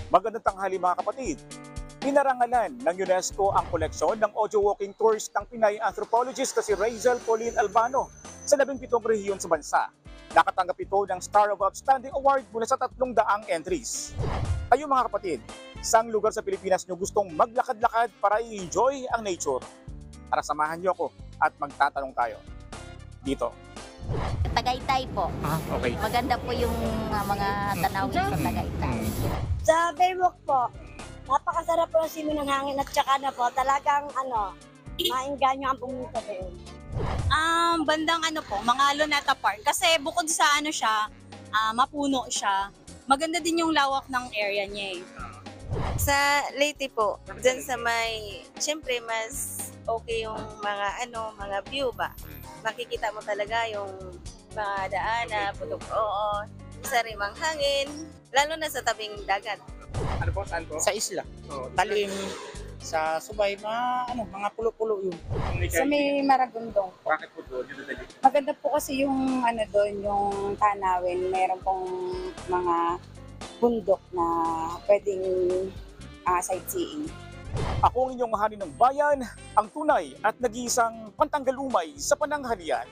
Magandang tanghali mga kapatid. Pinarangalan ng UNESCO ang koleksyon ng audio walking tours ng Pinay anthropologist na si Razel Pauline Albano sa 17 rehiyon sa bansa. Nakatanggap ito ng Star of Outstanding Award mula sa 300 entries. Kayo mga kapatid, saang lugar sa Pilipinas nyo gustong maglakad-lakad para i-enjoy ang nature? Tara samahan nyo ako at magtatanong tayo. Dito. Tagaytay po. Okay. Maganda po yung mga tanawin sa Tagaytay. Sa Baywalk po, napakasarap po ang simoy ng hangin at saka na po talagang maingganyo ang pumunta doon. Bandang po, mga Luneta Park. Kasi bukod sa siya, mapuno siya, maganda din yung lawak ng area niya eh. Sa Leyte po, dyan sa siyempre mas okay yung mga view ba. Makikita mo talaga yung mga daan putok, sarimang hangin, lalo na sa tabing dagat. Ano po? Saan po? Sa isla. Talim, sa Subay, mga pulo-pulo yun. Sa may Maragondong. Bakit po doon? Maganda po kasi yung doon, yung tanawin. Meron pong mga bundok na pwedeng sightseeing. Ako ang inyong mahani ng bayan, ang tunay at nag-iisang pantanggal umay sa pananghalian.